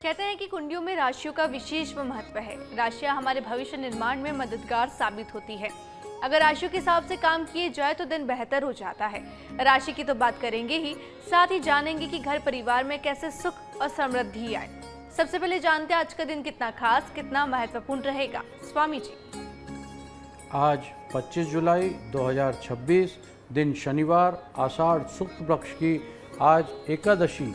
कहते हैं कि कुंडलियों में राशियों का विशेष महत्व है। राशियां हमारे भविष्य निर्माण में मददगार साबित होती है। अगर राशियों के हिसाब से काम किए जाए तो दिन बेहतर हो जाता है। राशि की तो बात करेंगे ही, साथ ही जानेंगे कि घर परिवार में कैसे सुख और समृद्धि आए। सबसे पहले जानते हैं आज का दिन कितना खास, कितना महत्वपूर्ण रहेगा। स्वामी जी, आज 25 जुलाई 2026 दिन शनिवार, आषाढ़ शुक्ल पक्ष की आज एकादशी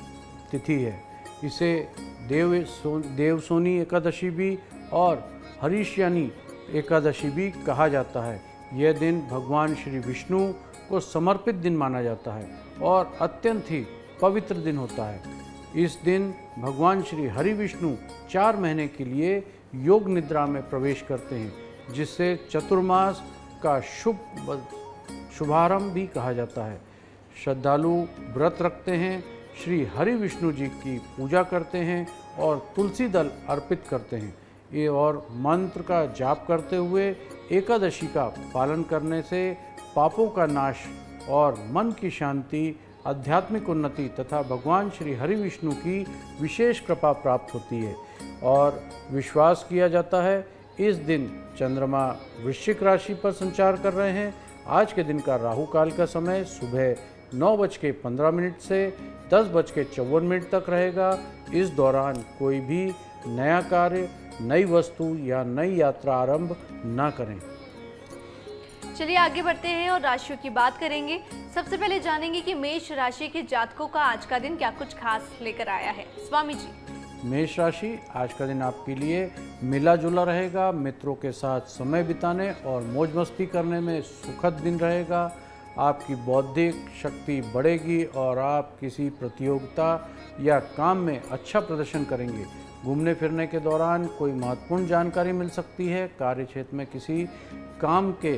तिथि है। इसे देवसोनी एकादशी भी और हरीशयानी एकादशी भी कहा जाता है। यह दिन भगवान श्री विष्णु को समर्पित दिन माना जाता है और अत्यंत ही पवित्र दिन होता है। इस दिन भगवान श्री हरि विष्णु 4 महीने के लिए योग निद्रा में प्रवेश करते हैं, जिससे चतुर्मास का शुभारंभ भी कहा जाता है। श्रद्धालु व्रत रखते हैं, श्री हरि विष्णु जी की पूजा करते हैं और तुलसी दल अर्पित करते हैं। ये और मंत्र का जाप करते हुए एकादशी का पालन करने से पापों का नाश और मन की शांति, आध्यात्मिक उन्नति तथा भगवान श्री हरि विष्णु की विशेष कृपा प्राप्त होती है। और विश्वास किया जाता है इस दिन चंद्रमा वृश्चिक राशि पर संचार कर रहे हैं। आज के दिन का राहु काल का समय सुबह 9:15 से 10:54 तक रहेगा। इस दौरान कोई भी नया कार्य, नई वस्तु या नई यात्रा आरंभ न करें। चलिए आगे बढ़ते हैं और राशियों की बात करेंगे। सबसे पहले जानेंगे कि मेष राशि के जातकों का आज का दिन क्या कुछ खास लेकर आया है। स्वामी जी, मेष राशि, आज का दिन आपके लिए मिला जुला रहेगा। मित्रों के साथ समय बिताने और मौज मस्ती करने में सुखद दिन रहेगा। आपकी बौद्धिक शक्ति बढ़ेगी और आप किसी प्रतियोगिता या काम में अच्छा प्रदर्शन करेंगे। घूमने फिरने के दौरान कोई महत्वपूर्ण जानकारी मिल सकती है। कार्यक्षेत्र में किसी काम के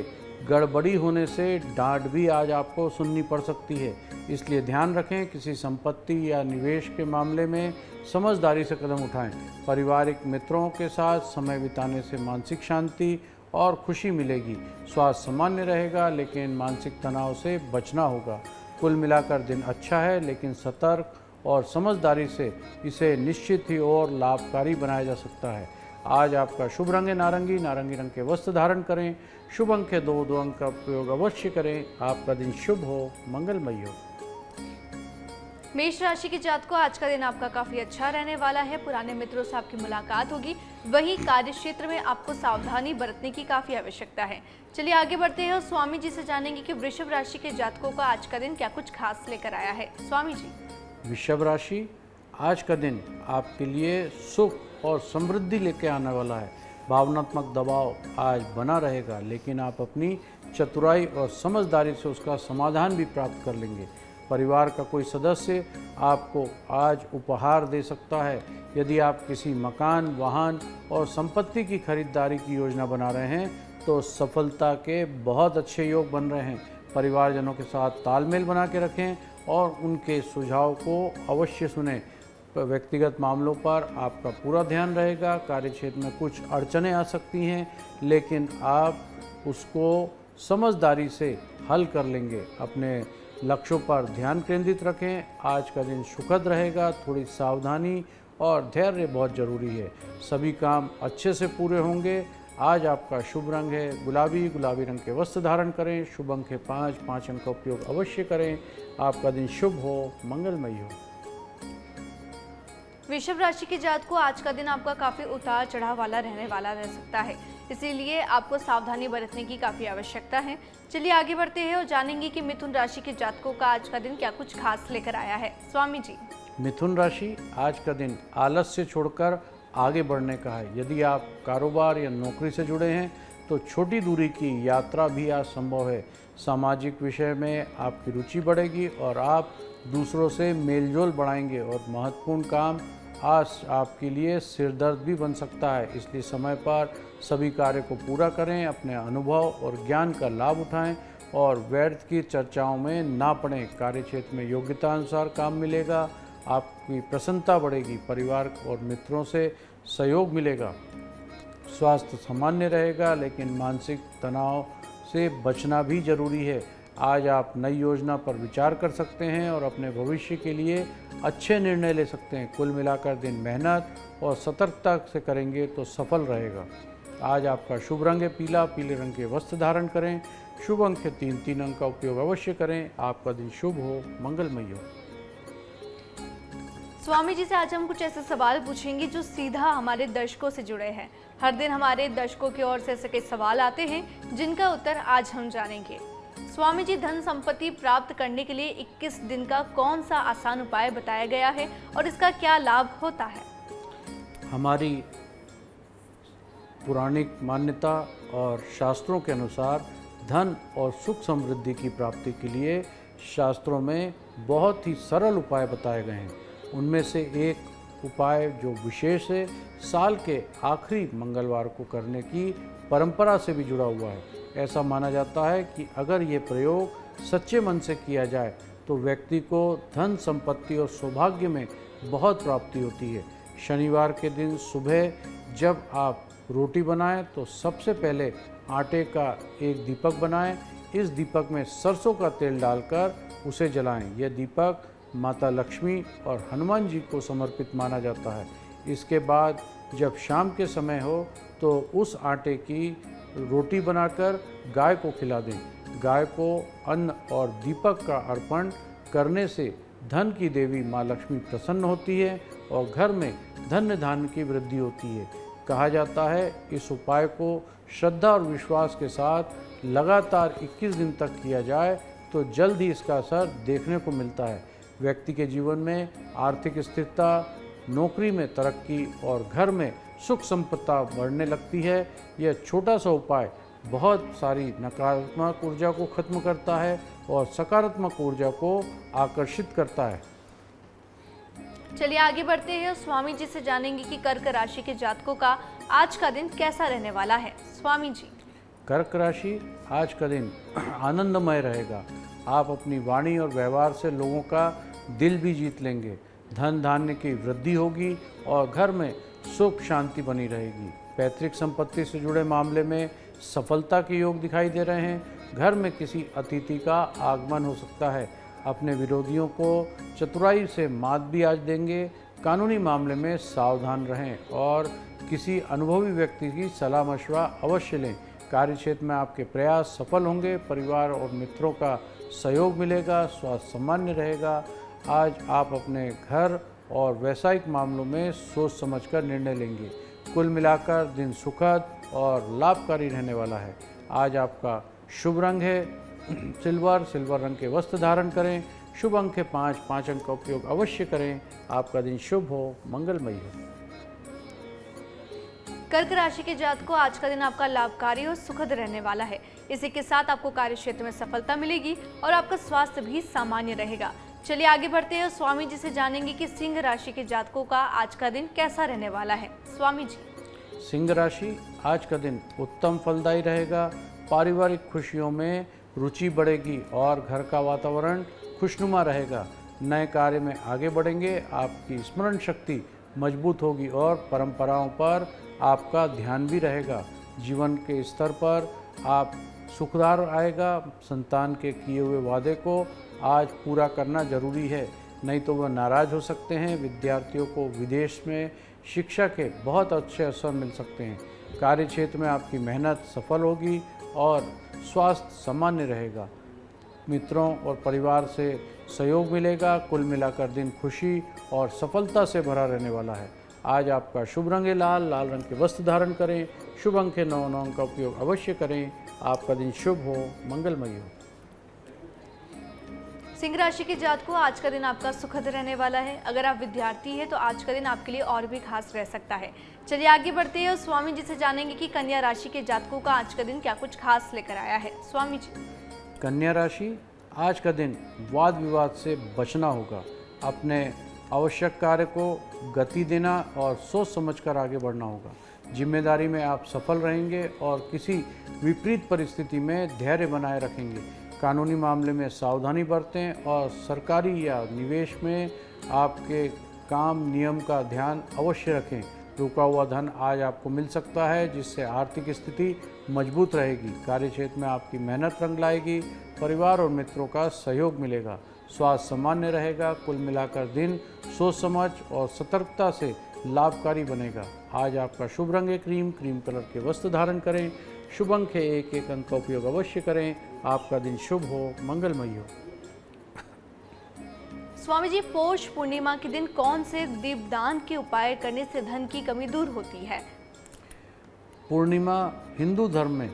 गड़बड़ी होने से डांट भी आज आपको सुननी पड़ सकती है, इसलिए ध्यान रखें। किसी संपत्ति या निवेश के मामले में समझदारी से कदम उठाएं। पारिवारिक मित्रों के साथ समय बिताने से मानसिक शांति और खुशी मिलेगी। स्वास्थ्य सामान्य रहेगा, लेकिन मानसिक तनाव से बचना होगा। कुल मिलाकर दिन अच्छा है, लेकिन सतर्क और समझदारी से इसे निश्चित ही और लाभकारी बनाया जा सकता है। आज आपका शुभ रंग है नारंगी। नारंगी रंग के वस्त्र धारण करें। शुभ अंक है 2 अंक का प्रयोग अवश्य करें। आपका दिन शुभ हो, मंगलमय हो। मेष राशि के जातकों, आज का दिन आपका काफी अच्छा रहने वाला है। पुराने मित्रों से आपकी मुलाकात होगी। वहीं कार्य क्षेत्र में आपको सावधानी बरतने की काफी आवश्यकता है। चलिए आगे बढ़ते हैं और स्वामी जी से जानेंगे कि वृषभ राशि के जातकों का आज का दिन क्या कुछ खास लेकर आया है। स्वामी जी, वृषभ राशि, आज का दिन आपके लिए सुख और समृद्धि लेके आने वाला है। भावनात्मक दबाव आज बना रहेगा, लेकिन आप अपनी चतुराई और समझदारी से उसका समाधान भी प्राप्त कर लेंगे। परिवार का कोई सदस्य आपको आज उपहार दे सकता है। यदि आप किसी मकान, वाहन और संपत्ति की खरीदारी की योजना बना रहे हैं तो सफलता के बहुत अच्छे योग बन रहे हैं। परिवारजनों के साथ तालमेल बना के रखें और उनके सुझाव को अवश्य सुनें। व्यक्तिगत मामलों पर आपका पूरा ध्यान रहेगा। कार्यक्षेत्र में कुछ अड़चनें आ सकती हैं, लेकिन आप उसको समझदारी से हल कर लेंगे। अपने लक्ष्यों पर ध्यान केंद्रित रखें। आज का दिन सुखद रहेगा। थोड़ी सावधानी और धैर्य बहुत ज़रूरी है। सभी काम अच्छे से पूरे होंगे। आज आपका शुभ रंग है गुलाबी। गुलाबी रंग के वस्त्र धारण करें। शुभ अंक है 5 अंक का उपयोग अवश्य करें। आपका दिन शुभ हो, मंगलमय हो। वृषभ राशि के जातकों, आज का दिन आपका काफी उतार चढ़ाव वाला रहने वाला रह सकता है, इसीलिए आपको सावधानी बरतने की काफी आवश्यकता है। चलिए आगे बढ़ते हैं और जानेंगे कि मिथुन राशि के जातकों का आज का दिन क्या कुछ खास लेकर आया है। स्वामी जी, मिथुन राशि, आज का दिन आलस्य छोड़कर आगे बढ़ने का है। यदि आप कारोबार या नौकरी से जुड़े हैं तो छोटी दूरी की यात्रा भी आज संभव है। सामाजिक विषय में आपकी रुचि बढ़ेगी और आप दूसरों से मेलजोल बढ़ाएंगे और महत्वपूर्ण काम आज आपके लिए सिरदर्द भी बन सकता है, इसलिए समय पर सभी कार्य को पूरा करें। अपने अनुभव और ज्ञान का लाभ उठाएं और व्यर्थ की चर्चाओं में ना पड़ें। कार्यक्षेत्र में योग्यता अनुसार काम मिलेगा। आपकी प्रसन्नता बढ़ेगी। परिवार और मित्रों से सहयोग मिलेगा। स्वास्थ्य सामान्य रहेगा, लेकिन मानसिक तनाव से बचना भी जरूरी है। आज आप नई योजना पर विचार कर सकते हैं और अपने भविष्य के लिए अच्छे निर्णय ले सकते हैं। कुल मिलाकर दिन मेहनत और सतर्कता से करेंगे तो सफल रहेगा। आज आपका शुभ रंग है पीला, पीले रंग के वस्त्र धारण करें। शुभ अंक है 3 अंक का उपयोग अवश्य करें। आपका दिन शुभ हो, मंगलमय हो। स्वामी जी से आज हम कुछ ऐसे सवाल पूछेंगे जो सीधा हमारे दर्शकों से जुड़े हैं। हर दिन हमारे दर्शकों की ओर से ऐसे कई सवाल आते हैं जिनका उत्तर आज हम जानेंगे। स्वामी जी, धन संपत्ति प्राप्त करने के लिए 21 दिन का कौन सा आसान उपाय बताया गया है और इसका क्या लाभ होता है? हमारी पौराणिक मान्यता और शास्त्रों के अनुसार धन और सुख समृद्धि की प्राप्ति के लिए शास्त्रों में बहुत ही सरल उपाय बताए गए हैं। उनमें से एक उपाय जो विशेष है, साल के आखिरी मंगलवार को करने की परंपरा से भी जुड़ा हुआ है। ऐसा माना जाता है कि अगर ये प्रयोग सच्चे मन से किया जाए तो व्यक्ति को धन संपत्ति और सौभाग्य में बहुत प्राप्ति होती है। शनिवार के दिन सुबह जब आप रोटी बनाएं तो सबसे पहले आटे का एक दीपक बनाएं। इस दीपक में सरसों का तेल डालकर उसे जलाएं। यह दीपक माता लक्ष्मी और हनुमान जी को समर्पित माना जाता है। इसके बाद जब शाम के समय हो तो उस आटे की रोटी बनाकर गाय को खिला दें। गाय को अन्न और दीपक का अर्पण करने से धन की देवी माँ लक्ष्मी प्रसन्न होती है और घर में धन्य धान्य की वृद्धि होती है। कहा जाता है इस उपाय को श्रद्धा और विश्वास के साथ लगातार 21 दिन तक किया जाए तो जल्द ही इसका असर देखने को मिलता है। व्यक्ति के जीवन में आर्थिक स्थिरता, नौकरी में तरक्की और घर में सुख संपदा बढ़ने लगती है। यह छोटा सा उपाय बहुत सारी नकारात्मक ऊर्जा को खत्म करता है और सकारात्मक ऊर्जा को आकर्षित करता है। चलिए आगे बढ़ते हैं और स्वामी जी से जानेंगे कि कर्क राशि के जातकों का आज का दिन कैसा रहने वाला है। स्वामी जी, कर्क राशि, आज का दिन आनंदमय रहेगा। आप अपनी वाणी और व्यवहार से लोगों का दिल भी जीत लेंगे। धन धान्य की वृद्धि होगी और घर में सुख शांति बनी रहेगी। पैतृक संपत्ति से जुड़े मामले में सफलता के योग दिखाई दे रहे हैं। घर में किसी अतिथि का आगमन हो सकता है। अपने विरोधियों को चतुराई से मात भी आज देंगे। कानूनी मामले में सावधान रहें और किसी अनुभवी व्यक्ति की सलाह मशवरा अवश्य लें। कार्यक्षेत्र में आपके प्रयास सफल होंगे। परिवार और मित्रों का सहयोग मिलेगा। स्वास्थ्य सामान्य रहेगा। आज आप अपने घर और व्यावसायिक मामलों में सोच समझकर निर्णय लेंगे। कुल मिलाकर दिन सुखद और लाभकारी रहने वाला है। आज आपका शुभ रंग है सिल्वर रंग के वस्त्र धारण करें। शुभ अंक है 5 अंक का उपयोग अवश्य करें। आपका दिन शुभ हो, मंगलमय हो। कर्क राशि के जातकों, आज का दिन आपका लाभकारी और सुखद रहने वाला है। इसी के साथ आपको कार्य क्षेत्र में सफलता मिलेगी और आपका स्वास्थ्य भी सामान्य रहेगा। चलिए आगे बढ़ते हैं और स्वामी जी से जानेंगे कि सिंह राशि के जातकों का आज का दिन कैसा रहने वाला है। स्वामी जी, सिंह राशि, आज का दिन उत्तम फलदायी रहेगा। पारिवारिक खुशियों में रुचि बढ़ेगी और घर का वातावरण खुशनुमा रहेगा। नए कार्य में आगे बढ़ेंगे। आपकी स्मरण शक्ति मजबूत होगी और परंपराओं पर आपका ध्यान भी रहेगा। जीवन के स्तर पर आप सुखदार आएगा। संतान के किए हुए वादे को आज पूरा करना जरूरी है, नहीं तो वह नाराज हो सकते हैं। विद्यार्थियों को विदेश में शिक्षा के बहुत अच्छे अवसर मिल सकते हैं। कार्य क्षेत्र में आपकी मेहनत सफल होगी और स्वास्थ्य सामान्य रहेगा। मित्रों और परिवार से सहयोग मिलेगा। कुल मिलाकर दिन खुशी और सफलता से भरा रहने वाला है। आज आपका शुभ रंग है लाल रंग के वस्त्र धारण करें। शुभ अंक है 9 अंक का उपयोग अवश्य करें। आपका दिन शुभ हो, मंगलमय हो। सिंह राशि के जातकों, आज का दिन आपका सुखद रहने वाला है। अगर आप विद्यार्थी हैं तो आज का दिन आपके लिए और भी खास रह सकता है। चलिए आगे बढ़ते हैं और स्वामी जी से जानेंगे कि कन्या राशि के जातकों का आज का दिन क्या कुछ खास लेकर आया है। स्वामी जी, कन्या राशि, आज का दिन वाद विवाद से बचना होगा। अपने आवश्यक कार्य को गति देना और सोच समझकर आगे बढ़ना होगा। जिम्मेदारी में आप सफल रहेंगे और किसी विपरीत परिस्थिति में धैर्य बनाए रखेंगे। कानूनी मामले में सावधानी बरतें और सरकारी या निवेश में आपके काम नियम का ध्यान अवश्य रखें। रुका हुआ धन आज आपको मिल सकता है, जिससे आर्थिक स्थिति मजबूत रहेगी। कार्यक्षेत्र में आपकी मेहनत रंग लाएगी। परिवार और मित्रों का सहयोग मिलेगा। स्वास्थ्य सामान्य रहेगा। कुल मिलाकर दिन सोच समझ और सतर्कता से लाभकारी बनेगा। आज आपका शुभ रंग है क्रीम कलर के वस्त्र धारण करें। शुभ अंक है 1 अंक का उपयोग अवश्य करें। आपका दिन शुभ हो, मंगलमय हो। स्वामी जी, पौष पूर्णिमा के दिन कौन से दीपदान के उपाय करने से धन की कमी दूर होती है? पूर्णिमा हिंदू धर्म में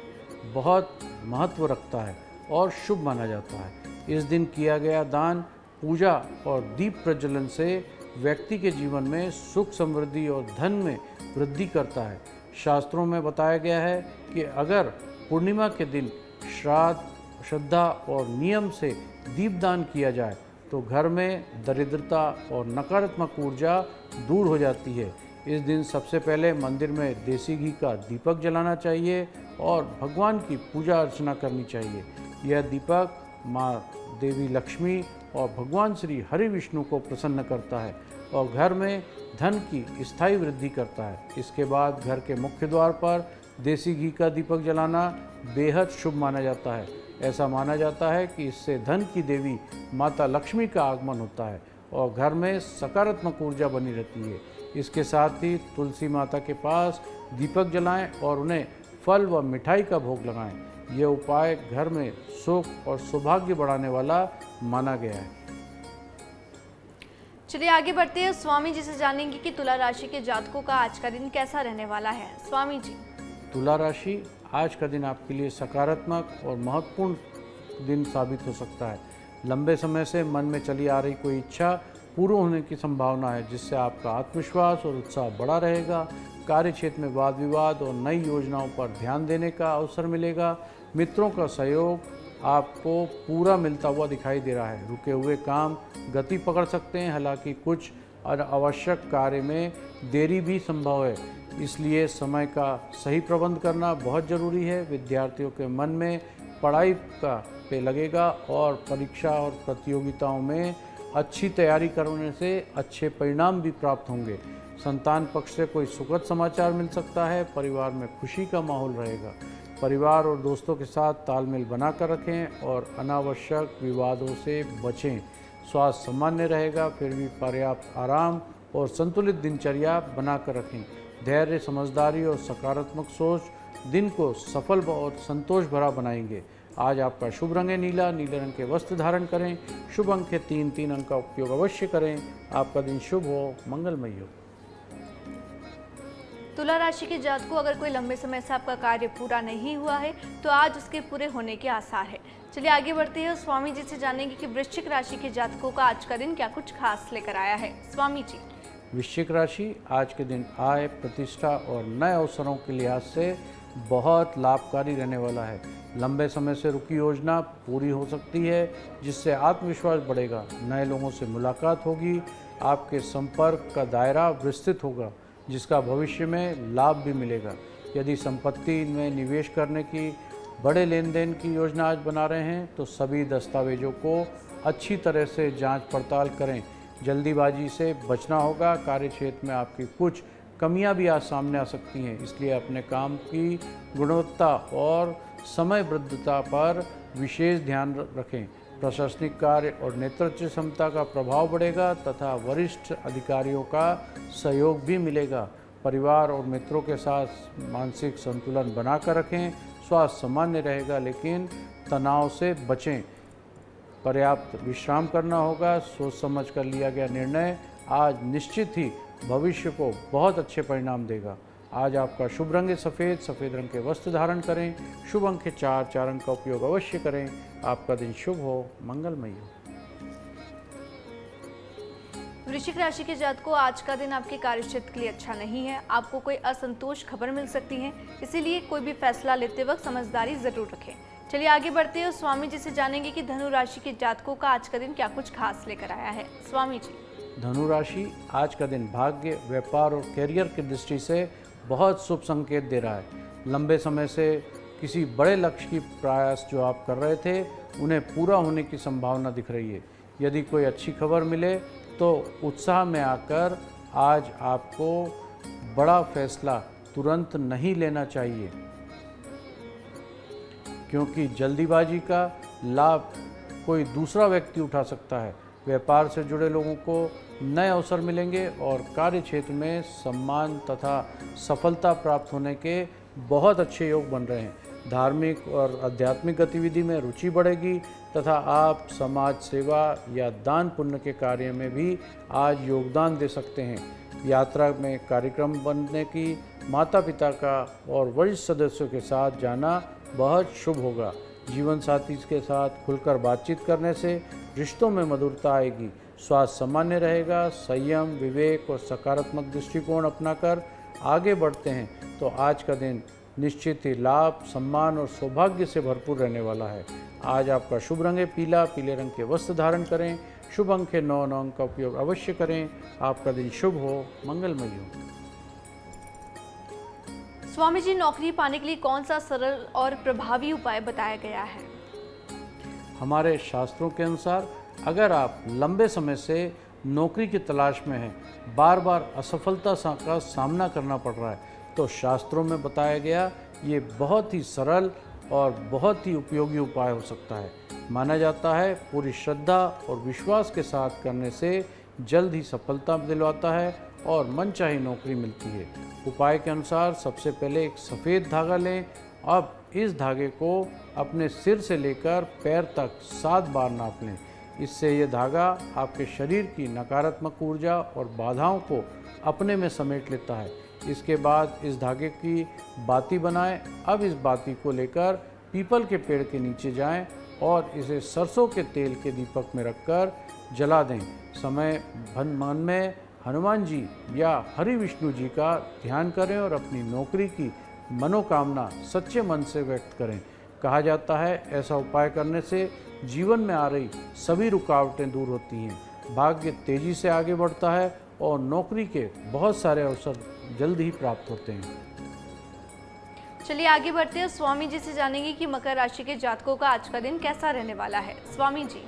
बहुत महत्व रखता है और शुभ माना जाता है। इस दिन किया गया दान, पूजा और दीप प्रज्वलन से व्यक्ति के जीवन में सुख समृद्धि और धन में वृद्धि करता है। शास्त्रों में बताया गया है कि अगर पूर्णिमा के दिन श्राद्ध, श्रद्धा और नियम से दीपदान किया जाए तो घर में दरिद्रता और नकारात्मक ऊर्जा दूर हो जाती है। इस दिन सबसे पहले मंदिर में देसी घी का दीपक जलाना चाहिए और भगवान की पूजा अर्चना करनी चाहिए। यह दीपक माँ देवी लक्ष्मी और भगवान श्री हरि विष्णु को प्रसन्न करता है और घर में धन की स्थायी वृद्धि करता है। इसके बाद घर के मुख्य द्वार पर देसी घी का दीपक जलाना बेहद शुभ माना जाता है। ऐसा माना जाता है कि इससे धन की देवी माता लक्ष्मी का आगमन होता है और घर में सकारात्मक ऊर्जा बनी रहती है। इसके साथ ही तुलसी माता के पास दीपक जलाएं और उन्हें फल व मिठाई का भोग लगाएं। यह उपाय घर में सुख और सौभाग्य बढ़ाने वाला माना गया है। चलिए आगे बढ़ते हैं। स्वामी जी से जानेंगे कि तुला राशि के जातकों का आज का दिन कैसा रहने वाला है। स्वामी जी, तुला राशि, आज का दिन आपके लिए सकारात्मक और महत्वपूर्ण दिन साबित हो सकता है। लंबे समय से मन में चली आ रही कोई इच्छा पूर्ण होने की संभावना है, जिससे आपका आत्मविश्वास और उत्साह बढ़ा रहेगा। कार्य क्षेत्र में वाद विवाद और नई योजनाओं पर ध्यान देने का अवसर मिलेगा। मित्रों का सहयोग आपको पूरा मिलता हुआ दिखाई दे रहा है। रुके हुए काम गति पकड़ सकते हैं, हालांकि कुछ अनावश्यक कार्य में देरी भी संभव है, इसलिए समय का सही प्रबंध करना बहुत ज़रूरी है। विद्यार्थियों के मन में पढ़ाई का पे लगेगा और परीक्षा और प्रतियोगिताओं में अच्छी तैयारी करने से अच्छे परिणाम भी प्राप्त होंगे। संतान पक्ष से कोई सुखद समाचार मिल सकता है। परिवार में खुशी का माहौल रहेगा। परिवार और दोस्तों के साथ तालमेल बनाकर रखें और अनावश्यक विवादों से बचें। स्वास्थ्य सामान्य रहेगा, फिर भी पर्याप्त आराम और संतुलित दिनचर्या बनाकर रखें। धैर्य, समझदारी और सकारात्मक सोच दिन को सफल और संतोष भरा बनाएंगे। आज आपका शुभ रंग है नीला रंग के वस्त्र धारण करें। शुभ अंक है 3 अंक का उपयोग अवश्य करें। आपका दिन शुभ हो, मंगलमय हो। तुला राशि के जातकों, अगर कोई लंबे समय से आपका कार्य पूरा नहीं हुआ है तो आज उसके पूरे होने के आसार है। चलिए आगे बढ़ते हैं। स्वामी जी से जानेंगे कि वृश्चिक राशि के जातकों का आज का दिन क्या कुछ खास लेकर आया है। स्वामी जी, वृश्चिक राशि, आज के दिन आय, प्रतिष्ठा और नए अवसरों के लिहाज से बहुत लाभकारी रहने वाला है। लंबे समय से रुकी योजना पूरी हो सकती है, जिससे आत्मविश्वास बढ़ेगा। नए लोगों से मुलाकात होगी। आपके संपर्क का दायरा विस्तृत होगा, जिसका भविष्य में लाभ भी मिलेगा। यदि संपत्ति में निवेश करने की बड़े लेन देन की योजना आज बना रहे हैं तो सभी दस्तावेजों को अच्छी तरह से जांच पड़ताल करें। जल्दीबाजी से बचना होगा। कार्य क्षेत्र में आपकी कुछ कमियां भी आज सामने आ सकती हैं, इसलिए अपने काम की गुणवत्ता और समयबद्धता पर विशेष ध्यान रखें। प्रशासनिक कार्य और नेतृत्व क्षमता का प्रभाव बढ़ेगा तथा वरिष्ठ अधिकारियों का सहयोग भी मिलेगा। परिवार और मित्रों के साथ मानसिक संतुलन बनाकर रखें। स्वास्थ्य सामान्य रहेगा, लेकिन तनाव से बचें। पर्याप्त विश्राम करना होगा। सोच समझ कर लिया गया निर्णय आज निश्चित ही भविष्य को बहुत अच्छे परिणाम देगा। आज आपका शुभ रंग है सफ़ेद रंग के वस्त्र धारण करें। शुभ अंक है 4 अंक का उपयोग अवश्य करें। आपका दिन शुभ हो, मंगलमय हो। वृश्चिक राशि के जातकों, आज का दिन आपके कार्यक्षेत्र के लिए अच्छा नहीं है। आपको कोई असंतोष खबर मिल सकती है, इसीलिए कोई भी फैसला लेते वक्त समझदारी जरूर रखें। चलिए आगे बढ़ते हैं। स्वामी जी से जानेंगे कि धनु राशि के जातकों का आज का दिन क्या कुछ खास लेकर आया है। स्वामी जी, धनु राशि, आज का दिन भाग्य, व्यापार और कैरियर की दृष्टि से बहुत शुभ संकेत दे रहा है। लंबे समय से किसी बड़े लक्ष्य की प्रयास जो आप कर रहे थे, उन्हें पूरा होने की संभावना दिख रही है। यदि कोई अच्छी खबर मिले तो उत्साह में आकर आज आपको बड़ा फैसला तुरंत नहीं लेना चाहिए, क्योंकि जल्दीबाजी का लाभ कोई दूसरा व्यक्ति उठा सकता है। व्यापार से जुड़े लोगों को नए अवसर मिलेंगे और कार्य क्षेत्र में सम्मान तथा सफलता प्राप्त होने के बहुत अच्छे योग बन रहे हैं। धार्मिक और आध्यात्मिक गतिविधि में रुचि बढ़ेगी तथा आप समाज सेवा या दान पुण्य के कार्य में भी आज योगदान दे सकते हैं। यात्रा में कार्यक्रम बनने की, माता पिता का और वरिष्ठ सदस्यों के साथ जाना बहुत शुभ होगा। जीवन साथी के साथ खुलकर बातचीत करने से रिश्तों में मधुरता आएगी। स्वास्थ्य सामान्य रहेगा। संयम, विवेक और सकारात्मक दृष्टिकोण अपनाकर आगे बढ़ते हैं तो आज का दिन निश्चित ही लाभ, सम्मान और सौभाग्य से भरपूर रहने वाला है। आज आपका शुभ रंग है पीला। पीले रंग के वस्त्र धारण करें। शुभ अंक है 9। 9 अंक का उपयोग अवश्य करें। आपका दिन शुभ हो, मंगलमय हो। स्वामी जी, नौकरी पाने के लिए कौन सा सरल और प्रभावी उपाय बताया गया है? हमारे शास्त्रों के अनुसार अगर आप लंबे समय से नौकरी की तलाश में हैं, बार बार असफलता का सामना करना पड़ रहा है, तो शास्त्रों में बताया गया ये बहुत ही सरल और बहुत ही उपयोगी उपाय हो सकता है। माना जाता है पूरी श्रद्धा और विश्वास के साथ करने से जल्द ही सफलता दिलवाता है और मनचाही नौकरी मिलती है। उपाय के अनुसार सबसे पहले एक सफ़ेद धागा लें। अब इस धागे को अपने सिर से लेकर पैर तक 7 बार नाप लें। इससे ये धागा आपके शरीर की नकारात्मक ऊर्जा और बाधाओं को अपने में समेट लेता है। इसके बाद इस धागे की बाती बनाएं। अब इस बाती को लेकर पीपल के पेड़ के नीचे जाएं और इसे सरसों के तेल के दीपक में रखकर जला दें। समय मन में हनुमान जी या हरि विष्णु जी का ध्यान करें और अपनी नौकरी की मनोकामना सच्चे मन से व्यक्त करें। कहा जाता है ऐसा उपाय करने से जीवन में आ रही सभी रुकावटें दूर होती हैं, भाग्य तेजी से आगे बढ़ता है और नौकरी के बहुत सारे अवसर जल्द ही प्राप्त होते हैं। चलिए आगे बढ़ते हैं। स्वामी जी से जानेंगे कि मकर राशि के जातकों का आज का दिन कैसा रहने वाला है। स्वामी जी,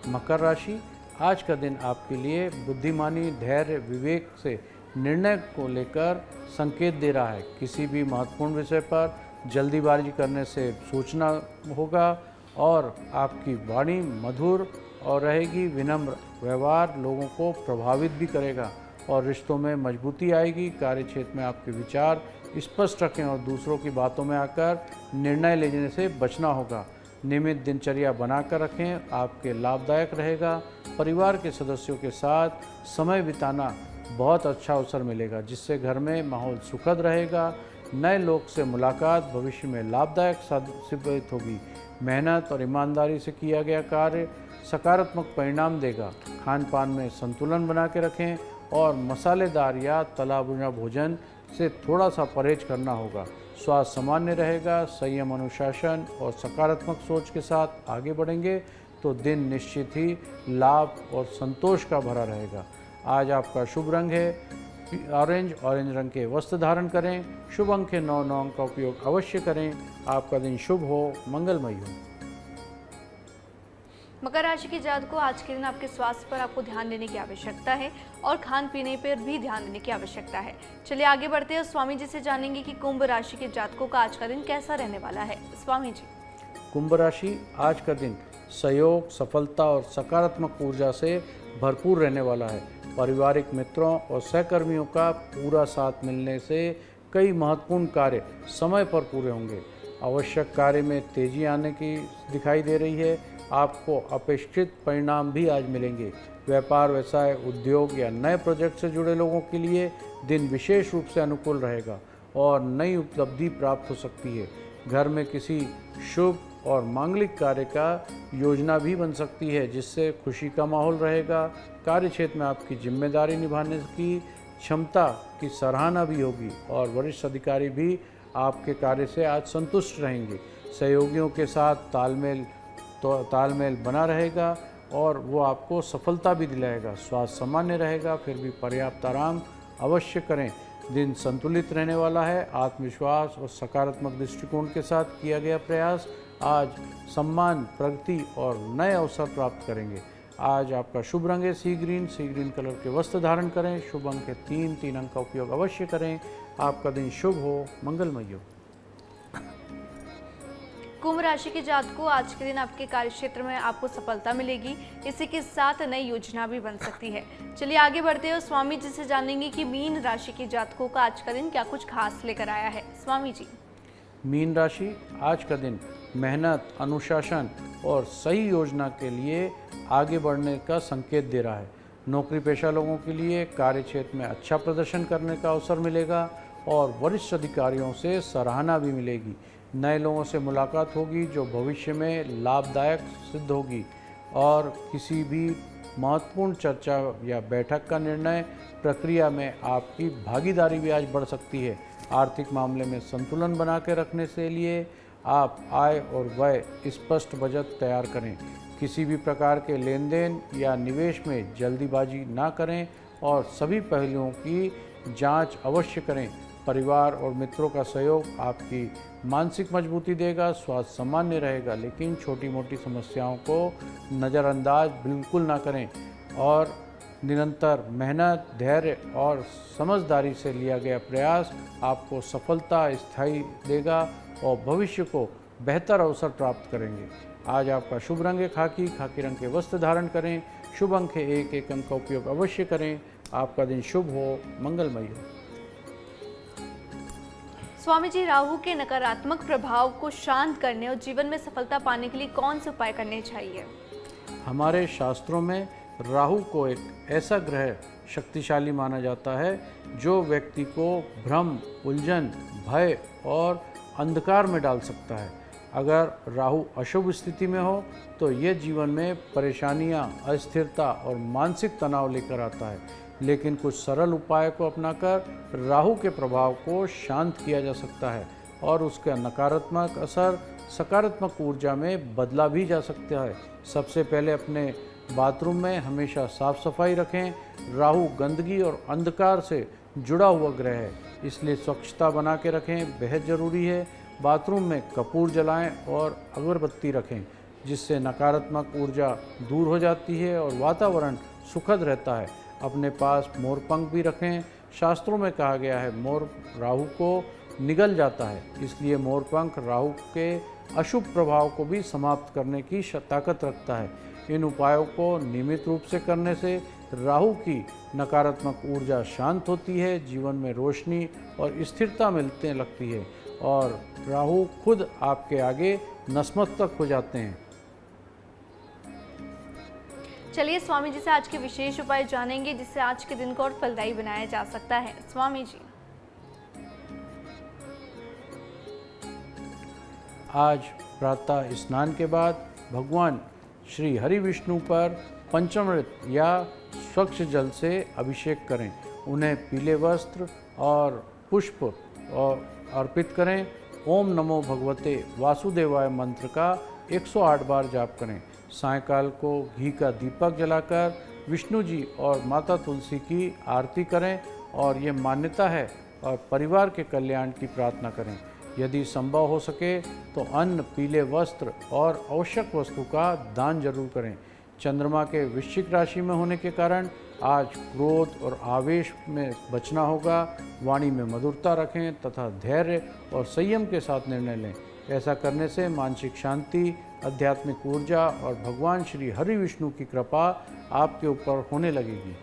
मकर राशि, आज का दिन आपके लिए बुद्धिमानी, धैर्य, विवेक से निर्णय को लेकर संकेत दे रहा है। किसी भी महत्वपूर्ण विषय पर जल्दीबाजी करने से सोचना होगा और आपकी वाणी मधुर और रहेगी। विनम्र व्यवहार लोगों को प्रभावित भी करेगा और रिश्तों में मजबूती आएगी। कार्यक्षेत्र में आपके विचार स्पष्ट रखें और दूसरों की बातों में आकर निर्णय लेने से बचना होगा। नियमित दिनचर्या बनाकर रखें, आपके लाभदायक रहेगा। परिवार के सदस्यों के साथ समय बिताना बहुत अच्छा अवसर मिलेगा, जिससे घर में माहौल सुखद रहेगा। नए लोग से मुलाकात भविष्य में लाभदायक साबित होगी। मेहनत और ईमानदारी से किया गया कार्य सकारात्मक परिणाम देगा। खान पान में संतुलन बना के रखें और मसालेदार या तला भुना भोजन से थोड़ा सा परहेज करना होगा। स्वास्थ्य सामान्य रहेगा। संयम, अनुशासन और सकारात्मक सोच के साथ आगे बढ़ेंगे तो दिन निश्चित ही लाभ और संतोष का भरा रहेगा। आज आपका शुभ रंग है ऑरेंज। ऑरेंज रंग के वस्त्र धारण करें। शुभ अंक है 9। 9 अंक का उपयोग अवश्य करें। आपका दिन शुभ हो, मंगलमय हो। मकर राशि के जातकों, आज के दिन आपके स्वास्थ्य पर आपको ध्यान देने की आवश्यकता है और खान पीने पर भी ध्यान देने की आवश्यकता है। चलिए आगे बढ़ते हैं। स्वामी जी से जानेंगे कि कुंभ राशि के जातकों का आज का दिन कैसा रहने वाला है। स्वामी जी, कुंभ राशि, आज का दिन सहयोग, सफलता और सकारात्मक ऊर्जा से भरपूर रहने वाला है। पारिवारिक मित्रों और सहकर्मियों का पूरा साथ मिलने से कई महत्वपूर्ण कार्य समय पर पूरे होंगे। आवश्यक कार्य में तेजी आने की दिखाई दे रही है। आपको अपेक्षित परिणाम भी आज मिलेंगे। व्यापार, व्यवसाय, उद्योग या नए प्रोजेक्ट से जुड़े लोगों के लिए दिन विशेष रूप से अनुकूल रहेगा और नई उपलब्धि प्राप्त हो सकती है। घर में किसी शुभ और मांगलिक कार्य का योजना भी बन सकती है, जिससे खुशी का माहौल रहेगा। कार्यक्षेत्र में आपकी जिम्मेदारी निभाने की क्षमता की सराहना भी होगी और वरिष्ठ अधिकारी भी आपके कार्य से आज संतुष्ट रहेंगे। सहयोगियों के साथ तालमेल बना रहेगा और वो आपको सफलता भी दिलाएगा। स्वास्थ्य सामान्य रहेगा, फिर भी पर्याप्त आराम अवश्य करें। दिन संतुलित रहने वाला है। आत्मविश्वास और सकारात्मक दृष्टिकोण के साथ किया गया प्रयास आज सम्मान, प्रगति और नए अवसर प्राप्त करेंगे। आज आपका शुभ रंग है सी ग्रीन कलर के वस्त्र धारण करें। शुभ अंक है 3 अंक का उपयोग अवश्य करें। आपका दिन शुभ हो, मंगलमय हो। कुंभ राशि के जातकों, आज के दिन आपके कार्यक्षेत्र में आपको सफलता मिलेगी। इसी के साथ नई योजना भी बन सकती है। चलिए आगे बढ़ते हैं और स्वामी जी से जानेंगे कि मीन राशि के जातकों का आज का दिन क्या कुछ खास लेकर आया है। स्वामी जी। मीन राशि, आज का दिन मेहनत, अनुशासन और सही योजना के लिए आगे बढ़ने का संकेत दे रहा है। नौकरी पेशा लोगों के लिए कार्य क्षेत्र में अच्छा प्रदर्शन करने का अवसर मिलेगा और वरिष्ठ अधिकारियों से सराहना भी मिलेगी। नए लोगों से मुलाकात होगी जो भविष्य में लाभदायक सिद्ध होगी और किसी भी महत्वपूर्ण चर्चा या बैठक का निर्णय प्रक्रिया में आपकी भागीदारी भी आज बढ़ सकती है। आर्थिक मामले में संतुलन बना के रखने के लिए आप आय और व्यय स्पष्ट बजट तैयार करें। किसी भी प्रकार के लेन देन या निवेश में जल्दीबाजी ना करें और सभी पहलुओं की जांच अवश्य करें। परिवार और मित्रों का सहयोग आपकी मानसिक मजबूती देगा। स्वास्थ्य सामान्य रहेगा, लेकिन छोटी मोटी समस्याओं को नज़रअंदाज बिल्कुल ना करें और निरंतर मेहनत, धैर्य और समझदारी से लिया गया प्रयास आपको सफलता स्थायी देगा और भविष्य को बेहतर अवसर प्राप्त करेंगे। आज आपका शुभ रंग है खाकी रंग के वस्त्र धारण करें। शुभ अंक है 1 अंक का उपयोग अवश्य करें। आपका दिन शुभ हो, मंगलमय हो। स्वामी जी, राहु के नकारात्मक प्रभाव को शांत करने और जीवन में सफलता पाने के लिए कौन से उपाय करने चाहिए? हमारे शास्त्रों में राहु को एक ऐसा ग्रह शक्तिशाली माना जाता है जो व्यक्ति को भ्रम, उलझन, भय और अंधकार में डाल सकता है। अगर राहु अशुभ स्थिति में हो तो ये जीवन में परेशानियां, अस्थिरता और मानसिक तनाव लेकर आता है। लेकिन कुछ सरल उपाय को अपनाकर राहु के प्रभाव को शांत किया जा सकता है और उसका नकारात्मक असर सकारात्मक ऊर्जा में बदला भी जा सकता है। सबसे पहले अपने बाथरूम में हमेशा साफ सफाई रखें। राहु गंदगी और अंधकार से जुड़ा हुआ ग्रह है, इसलिए स्वच्छता बना के रखें बेहद ज़रूरी है। बाथरूम में कपूर जलाएं और अगरबत्ती रखें, जिससे नकारात्मक ऊर्जा दूर हो जाती है और वातावरण सुखद रहता है। अपने पास मोरपंख भी रखें। शास्त्रों में कहा गया है मोर राहु को निगल जाता है, इसलिए मोरपंख राहु के अशुभ प्रभाव को भी समाप्त करने की ताकत रखता है। इन उपायों को नियमित रूप से करने से राहु की नकारात्मक ऊर्जा शांत होती है, जीवन में रोशनी और स्थिरता मिलने लगती है और राहु खुद आपके आगे नतमस्तक हो जाते हैं। चलिए स्वामी जी से आज के विशेष उपाय जानेंगे जिससे आज के दिन को और फलदायी बनाया जा सकता है। स्वामी जी। आज प्रातः स्नान के बाद भगवान श्री हरि विष्णु पर पंचामृत या स्वच्छ जल से अभिषेक करें। उन्हें पीले वस्त्र और पुष्प और अर्पित करें। ओम नमो भगवते वासुदेवाय मंत्र का 108 बार जाप करें। सायंकाल को घी का दीपक जलाकर विष्णु जी और माता तुलसी की आरती करें और ये मान्यता है और परिवार के कल्याण की प्रार्थना करें। यदि संभव हो सके तो अन्न, पीले वस्त्र और आवश्यक वस्तु का दान जरूर करें। चंद्रमा के वृश्चिक राशि में होने के कारण आज क्रोध और आवेश में बचना होगा। वाणी में मधुरता रखें तथा धैर्य और संयम के साथ निर्णय लें। ऐसा करने से मानसिक शांति, आध्यात्मिक ऊर्जा और भगवान श्री हरि विष्णु की कृपा आपके ऊपर होने लगेगी।